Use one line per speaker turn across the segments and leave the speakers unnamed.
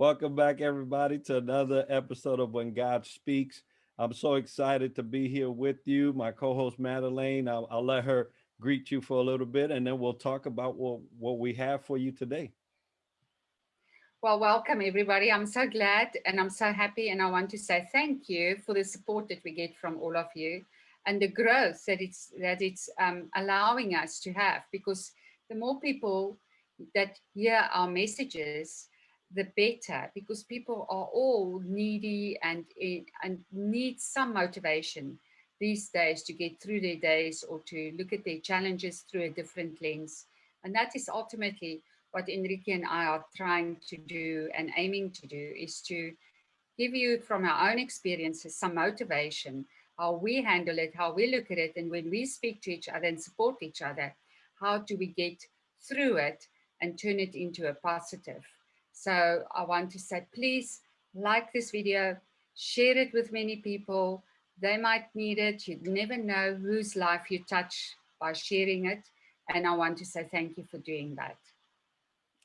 Welcome back, everybody, to another episode of When God Speaks. I'm so excited to be here with you, my co-host Madelaine. I'll let her greet you for a little bit, and then we'll talk about what we have for you today.
Well, welcome everybody. I'm so glad and I'm so happy, and I want to say thank you for the support that we get from all of you and the growth that it's allowing us to have. Because the more people that hear our messages, the better. Because people are all needy and need some motivation these days to get through their days or to look at their challenges through a different lens, and that is ultimately what Enrique and I are trying to do and aiming to do, is to give you from our own experiences some motivation, how we handle it, how we look at it, and when we speak to each other and support each other, how do we get through it and turn it into a positive. So I want to say, please like this video, share it with many people. They might need it. You never know whose life you touch by sharing it. And I want to say thank you for doing that.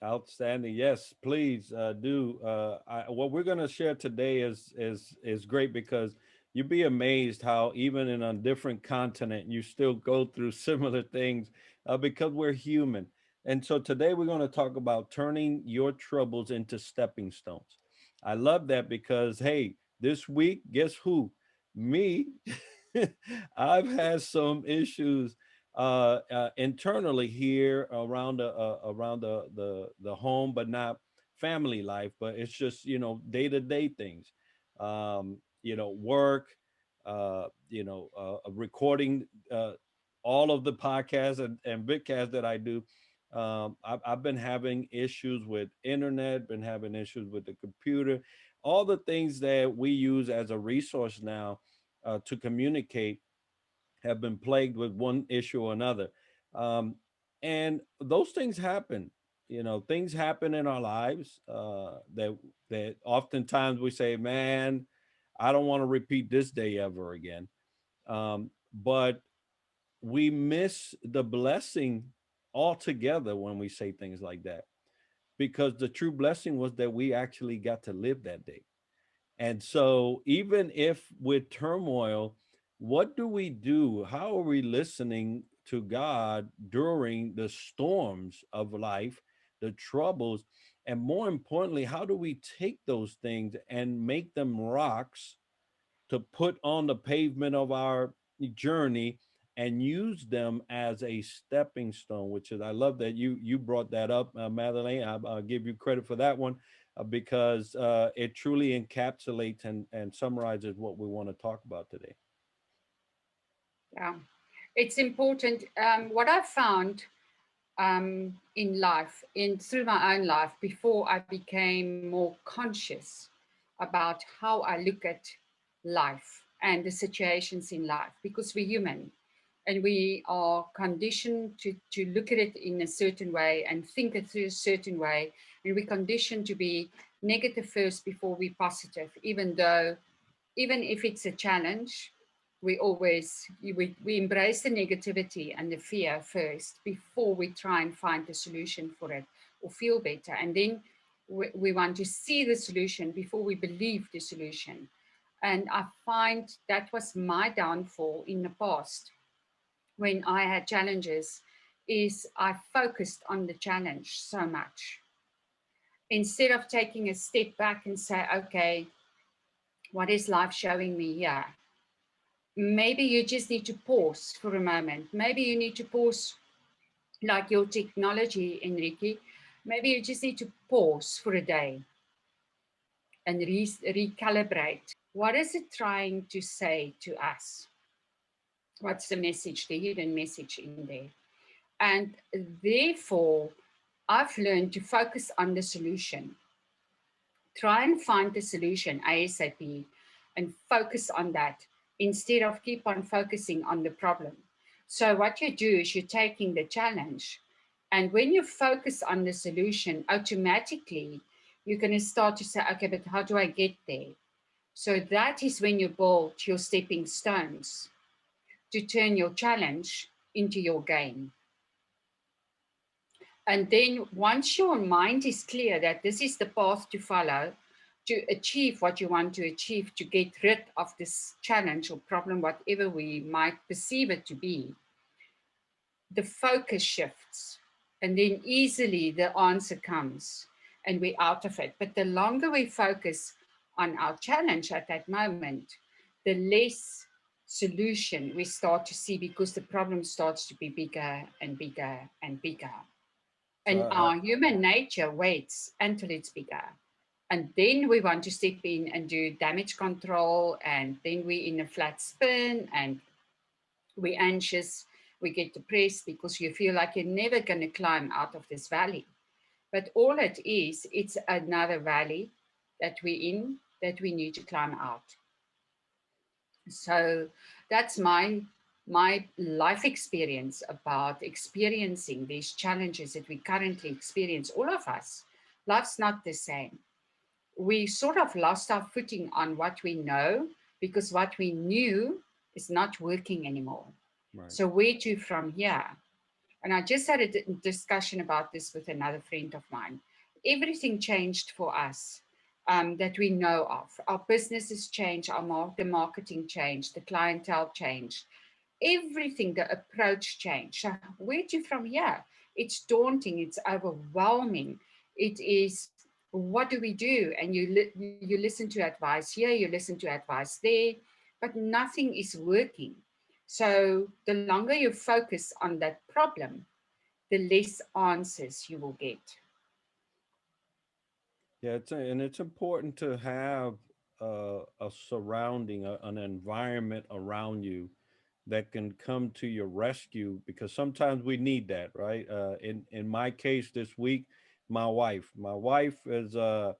Outstanding. Yes, please do. What we're going to share today is great because you'd be amazed how even in a different continent you still go through similar things because we're human. And so today we're going to talk about turning your troubles into stepping stones. I love that because hey, this week, guess who? Me. I've had some issues internally here around the home, but not family life. But it's just day to day things, work, recording all of the podcasts and vidcasts that I do. I've been having issues with internet, been having issues with the computer, all the things that we use as a resource now to communicate have been plagued with one issue or another. Um, and those things happen. Things happen in our lives that oftentimes we say, man, I don't want to repeat this day ever again. But we miss the blessing altogether when we say things like that, because the true blessing was that we actually got to live that day. And so, even if with turmoil, what do we do? How are we listening to God during the storms of life, the troubles? And more importantly, how do we take those things and make them rocks to put on the pavement of our journey and use them as a stepping stone? Which is, I love that you brought that up, Madeleine. I'll give you credit for that one because it truly encapsulates and summarizes what we want to talk about today.
Yeah, it's important. What I found in life, in through my own life, before I became more conscious about how I look at life and the situations in life, because we're human and we are conditioned to look at it in a certain way and think it through a certain way. And we're conditioned to be negative first before we positive, even if it's a challenge, we embrace the negativity and the fear first before we try and find the solution for it or feel better. And then we want to see the solution before we believe the solution. And I find that was my downfall in the past when I had challenges, is I focused on the challenge so much instead of taking a step back and say, okay, what is life showing me here? Maybe you just need to pause for a moment. Maybe you need to pause, like your technology, Enrique. Maybe you just need to pause for a day and recalibrate. What is it trying to say to us? What's the message, the hidden message in there? And therefore, I've learned to focus on the solution. Try and find the solution ASAP and focus on that instead of keep on focusing on the problem. So what you do is you're taking the challenge, and when you focus on the solution, automatically you're going to start to say, okay, but how do I get there? So that is when you build your stepping stones to turn your challenge into your gain. And then once your mind is clear that this is the path to follow to achieve what you want to achieve, to get rid of this challenge or problem, whatever we might perceive it to be, the focus shifts. And then easily the answer comes and we're out of it. But the longer we focus on our challenge at that moment, the less solution we start to see because the problem starts to be bigger and bigger and bigger.
So
And
I,
our human nature waits until it's bigger. And then we want to step in and do damage control. And then we're in a flat spin and we're anxious. We get depressed because you feel like you're never going to climb out of this valley. But all it is, it's another valley that we're in that we need to climb out. So that's my life experience about experiencing these challenges that we currently experience, all of us. Life's not the same. We sort of lost our footing on what we know because what we knew is not working anymore.
right.
So where to from here? And I just had a discussion about this with another friend of mine. Everything changed for us that we know of. Our businesses changed, the marketing changed, the clientele changed, everything, the approach changed. So where to from here? It's daunting, it's overwhelming. It is, what do we do? And you listen to advice here, you listen to advice there, but nothing is working. So the longer you focus on that problem, the less answers you will get.
Yeah, and it's important to have a surrounding, an environment around you that can come to your rescue, because sometimes we need that, right? In my case this week, my wife uh,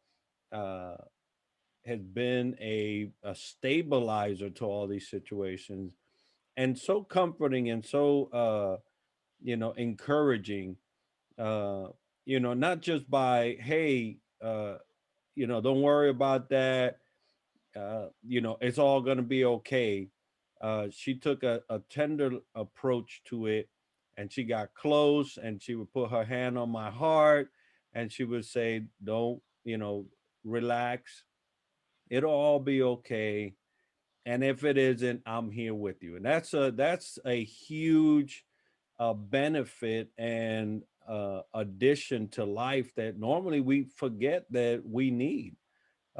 has been a stabilizer to all these situations, and so comforting and so encouraging. Uh, not just by, hey, don't worry about that. It's all going to be okay. She took a tender approach to it, and she got close, and she would put her hand on my heart, and she would say, don't, relax. It'll all be okay. And if it isn't, I'm here with you. And that's a huge benefit and addition to life that normally we forget that we need,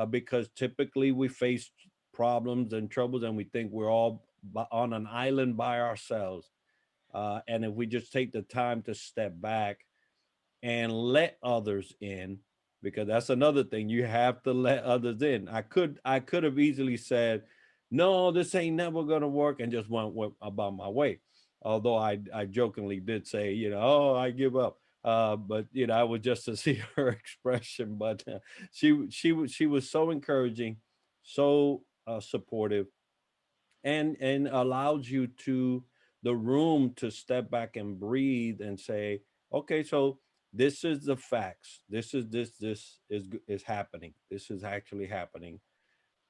because typically we face problems and troubles and we think we're all on an island by ourselves. And if we just take the time to step back and let others in, because that's another thing, you have to let others in. I could have easily said, no, this ain't never gonna work, and just went about my way. Although I jokingly did say, oh, I give up. But I was just to see her expression. But she was so encouraging, so supportive, and allows you to the room to step back and breathe and say, okay, so this is the facts. This is happening. This is actually happening.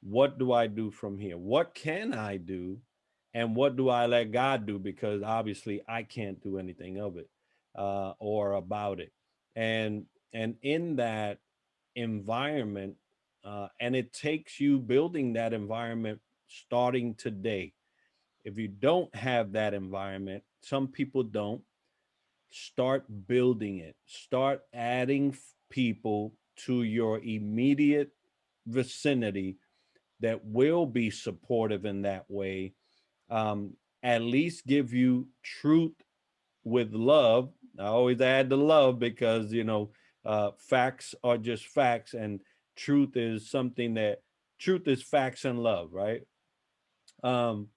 What do I do from here? What can I do? And what do I let God do? Because obviously I can't do anything of it, or about it. And in that environment, and it takes you building that environment starting today. If you don't have that environment, some people don't, start building it. Start adding people to your immediate vicinity that will be supportive in that way. At least give you truth with love. I always add the love because, facts are just facts, and truth is something that truth is facts and love, right? Um,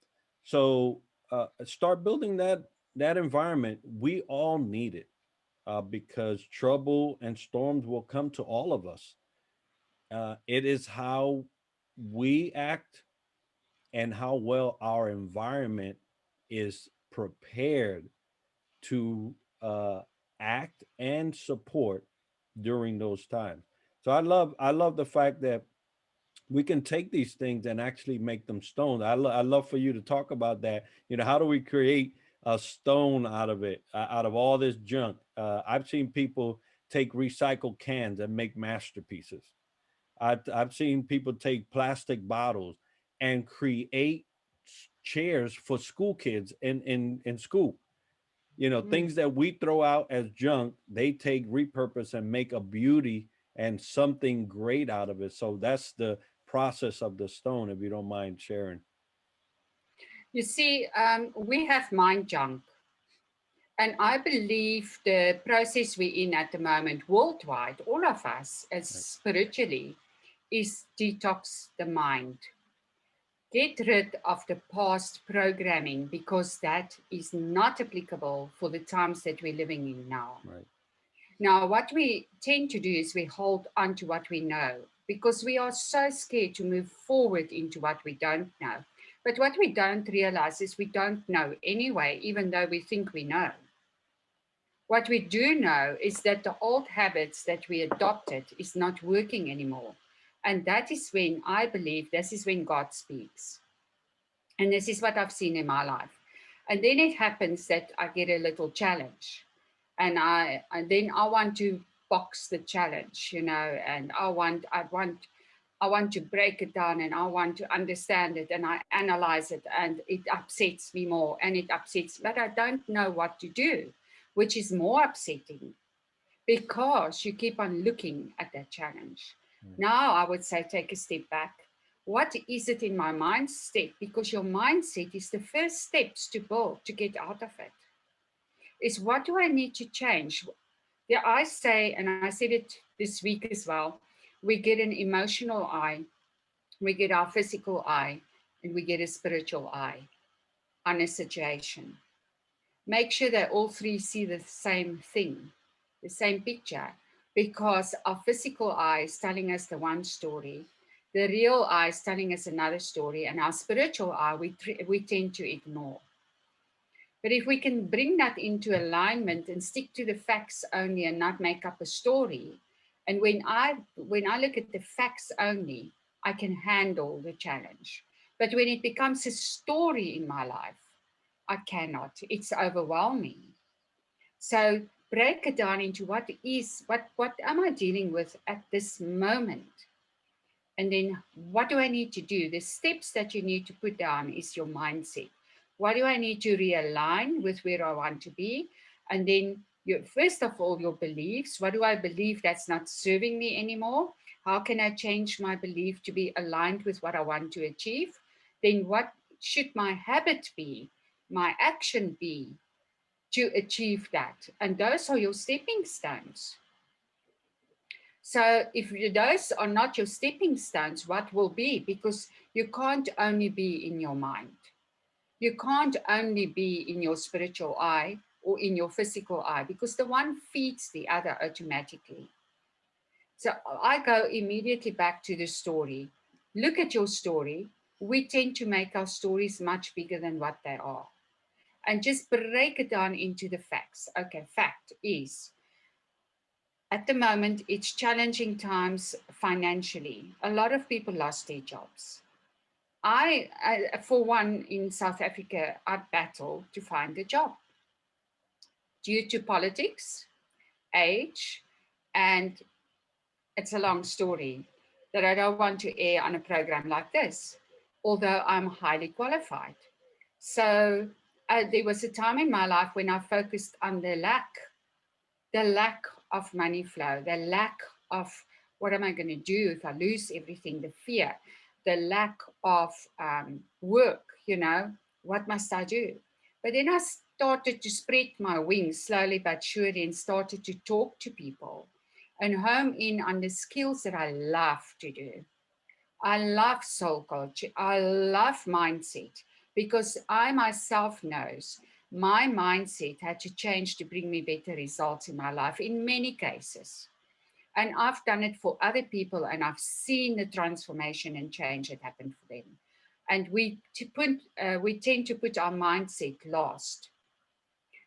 so start building that environment. We all need it, because trouble and storms will come to all of us. It is how we act and how well our environment is prepared to act and support during those times. So I love the fact that we can take these things and actually make them stones. I love for you to talk about that. How do we create a stone out of it, out of all this junk. I've seen people take recycled cans and make masterpieces. I've seen people take plastic bottles and create chairs for school kids in school. You know,
Mm.
things that we throw out as junk, they take, repurpose, and make a beauty and something great out of it. So that's the process of the stone, if you don't mind sharing.
You see, we have mind junk. And I believe the process we're in at the moment, worldwide, all of us, as
Right.
spiritually, is detox the mind. Get rid of the past programming because that is not applicable for the times that we're living in now.
Right.
Now, what we tend to do is we hold on to what we know because we are so scared to move forward into what we don't know. But what we don't realize is we don't know anyway, even though we think we know. What we do know is that the old habits that we adopted is not working anymore. And that is when I believe this is when God speaks. And this is what I've seen in my life. And then it happens that I get a little challenge. And then I want to box the challenge, and I want to break it down and I want to understand it and I analyze it and it upsets me more and it upsets, but I don't know what to do, which is more upsetting because you keep on looking at that challenge.
Right.
Now I would say take a step back. What is it in my mindset? Because your mindset is the first steps to build to get out of it. Is what do I need to change? Yeah, I say, and I said it this week as well, we get an emotional eye, we get our physical eye, and we get a spiritual eye on a situation. Make sure that all three see the same thing, the same picture, because our physical eye is telling us the one story, the real eye is telling us another story, and our spiritual eye we tend to ignore. But if we can bring that into alignment and stick to the facts only and not make up a story, and when I look at the facts only, I can handle the challenge. But when it becomes a story in my life, I cannot. It's overwhelming. So break it down into what am I dealing with at this moment? And then what do I need to do? The steps that you need to put down is your mindset. What do I need to realign with where I want to be? And then first of all, your beliefs. What do I believe that's not serving me anymore? How can I change my belief to be aligned with what I want to achieve? Then what should my habit be, my action be to achieve that? And those are your stepping stones. So if those are not your stepping stones, what will be? Because you can't only be in your mind. You can't only be in your spiritual eye or in your physical eye because the one feeds the other automatically. So I go immediately back to the story. Look at your story. We tend to make our stories much bigger than what they are. And just break it down into the facts. Okay, fact is at the moment, it's challenging times financially. A lot of people lost their jobs. For one, in South Africa, I battled to find a job due to politics, age, and it's a long story that I don't want to air on a program like this, although I'm highly qualified. So there was a time in my life when I focused on the lack of money flow, the lack of what am I going to do if I lose everything, the fear, the lack of work, what must I do? But then I started to spread my wings slowly but surely and started to talk to people and home in on the skills that I love to do. I love soul coaching. I love mindset because I myself knows my mindset had to change to bring me better results in my life in many cases. And I've done it for other people and I've seen the transformation and change that happened for them. And we tend to put our mindset last.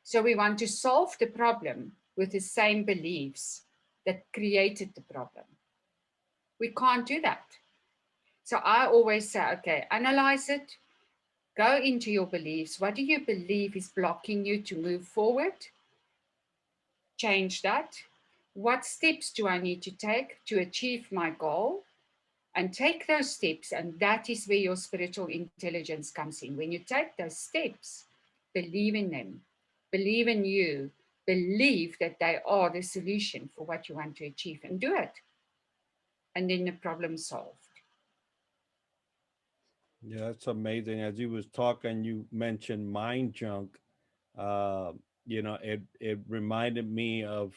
So we want to solve the problem with the same beliefs that created the problem. We can't do that. So I always say, okay, analyze it, Go into your beliefs. What do you believe is blocking you to move forward? Change that. What steps do I need to take to achieve my goal? And take those steps. And that is where your spiritual intelligence comes in. When you take those steps, believe in them, believe in you, believe that they are the solution for what you want to achieve, and do it. And then the problem solved.
Yeah, that's amazing. As you was talking, you mentioned mind junk. Uh, it reminded me of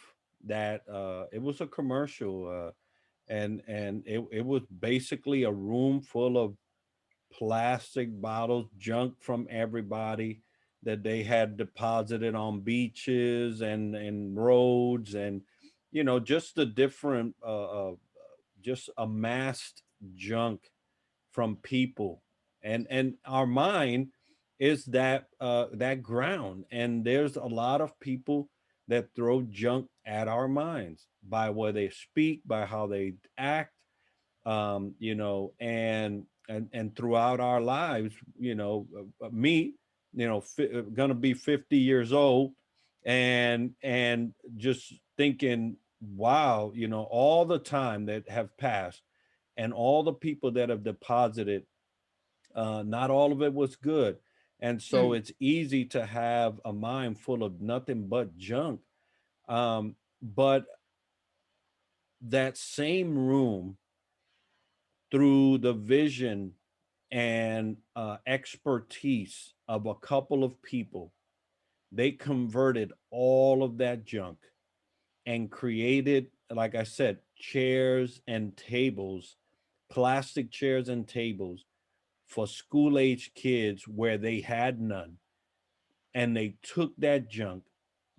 that. It was a commercial, and it was basically a room full of plastic bottles, junk from everybody that they had deposited on beaches and roads, and just the different, just amassed junk from people. And our mind is that ground, and there's a lot of people that throw junk at our minds by what they speak, by how they act, and throughout our lives, me, gonna be 50 years old, and just thinking, wow, all the time that have passed, and all the people that have deposited, not all of it was good. And so
Mm,
it's easy to have a mind full of nothing but junk. But that same room, through the vision and expertise of a couple of people, they converted all of that junk and created, like I said, chairs and tables, plastic chairs and tables for school age kids where they had none. And they took that junk,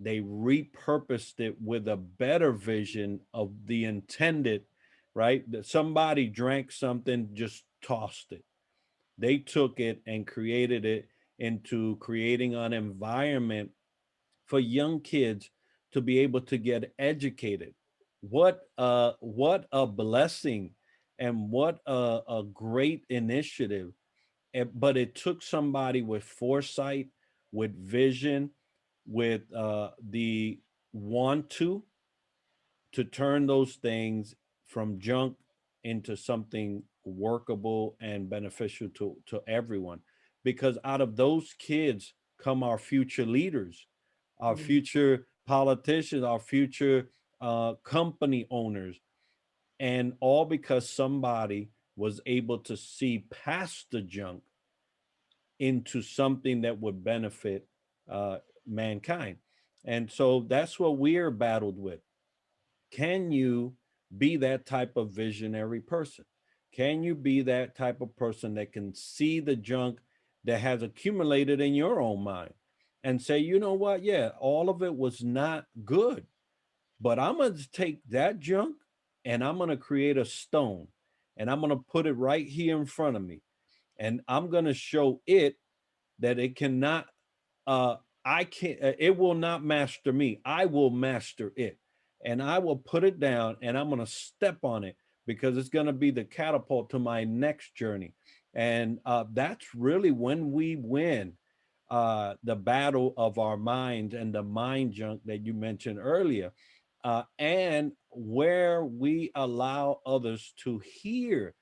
they repurposed it with a better vision of the intended, right? That somebody drank something, just tossed it. They took it and created it into creating an environment for young kids to be able to get educated. What a blessing, and what a great initiative. But it took somebody with foresight, with vision, with the want to turn those things from junk into something workable and beneficial to everyone. Because out of those kids come our future leaders, our
mm.
future politicians, our future company owners, and all because somebody was able to see past the junk into something that would benefit uh, mankind. And so that's what we're battled with. Can you be that type of visionary person? Can you be that type of person that can see the junk that has accumulated in your own mind and say, you know what? Yeah, all of it was not good, but I'm going to take that junk and I'm going to create a stone and I'm going to put it right here in front of me. And I'm going to show it that it cannot, uh I can't, it will not master me. I will master it, and I will put it down, and I'm going to step on it because it's going to be the catapult to my next journey. And that's really when we win the battle of our minds and the mind junk that you mentioned earlier, and where we allow others to hear,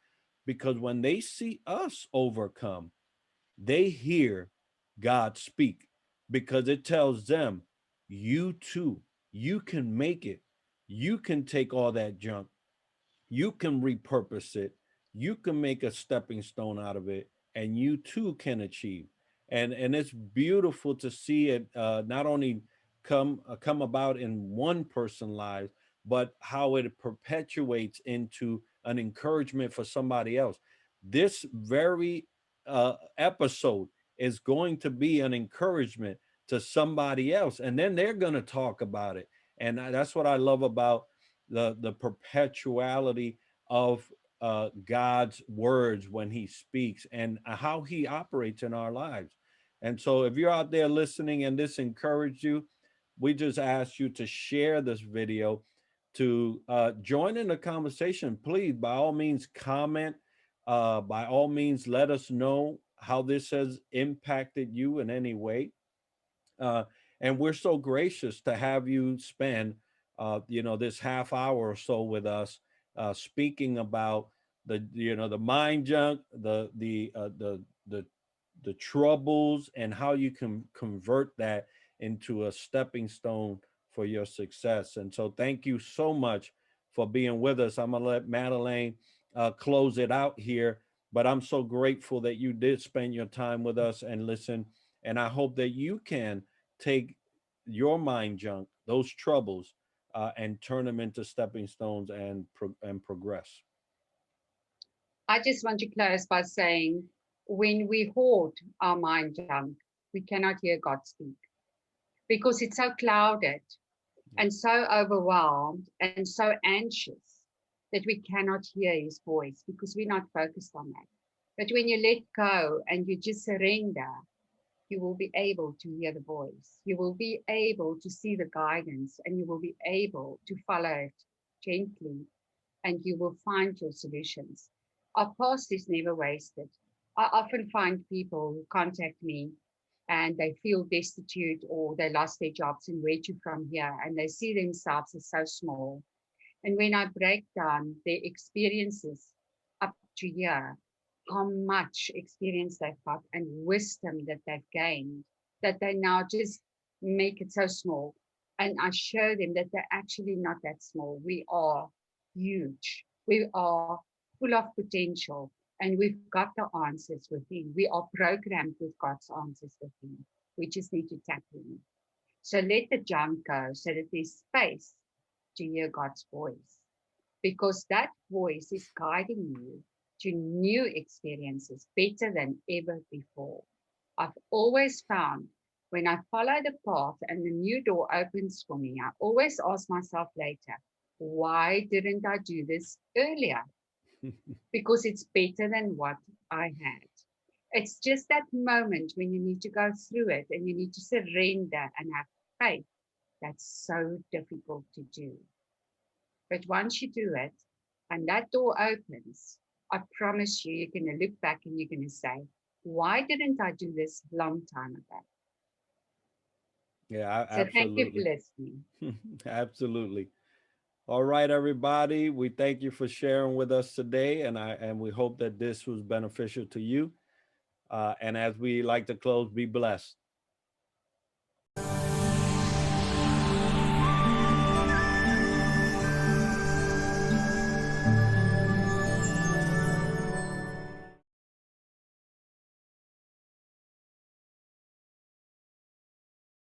because when they see us overcome, they hear God speak, because it tells them, you too, you can make it. You can take all that junk, you can repurpose it, you can make a stepping stone out of it, and you too can achieve. And it's beautiful to see it, not only come about in one person's lives, but how it perpetuates into an encouragement for somebody else. This very episode is going to be an encouragement to somebody else, and then they're going to talk about it. And that's what I love about the perpetuality of God's words when He speaks, and how He operates in our lives. And so, if you're out there listening and this encouraged you, we just ask you to share this video, to join in the conversation. Please, by all means, comment. By all means, let us know how this has impacted you in any way. uh, and we're so gracious to have you spend this half hour or so with us, speaking about the mind junk, the troubles, and how you can convert that into a stepping stone for your success. And so thank you so much for being with us. I'm gonna let Madelaine close it out here, but I'm so grateful that you did spend your time with us and listen. And I hope that you can take your mind junk, those troubles, and turn them into stepping stones and progress.
I just want to close by saying when we hoard our mind junk, we cannot hear God speak because it's so clouded and so overwhelmed and so anxious that we cannot hear his voice because we're not focused on that. But when you let go and you just surrender, you will be able to hear the voice. You will be able to see the guidance and you will be able to follow it gently and you will find your solutions. Our past is never wasted. I often find people who contact me and they feel destitute or they lost their jobs and where to from here and they see themselves as so small. And when I break down their experiences up to here, how much experience they've got and wisdom that they've gained, that they now just make it so small. And I show them that they're actually not that small. We are huge. We are full of potential and we've got the answers within. We are programmed with God's answers within. We just need to tap in. So let the junk go so that there's space to hear God's voice because that voice is guiding you to new experiences better than ever before. I've always found when I follow the path and the new door opens for me, I always ask myself later, why didn't I do this earlier? Because it's better than what I had. It's just that moment when you need to go through it and you need to surrender and have faith that's so difficult to do. But once you do it and that door opens, I promise you, you're going to look back and you're going to say, why didn't I do this long time ago?
Yeah,
So thank you for
absolutely.
listening.
Absolutely. All right, everybody. We thank you for sharing with us today, and we hope that this was beneficial to you. And as we like to close, be blessed.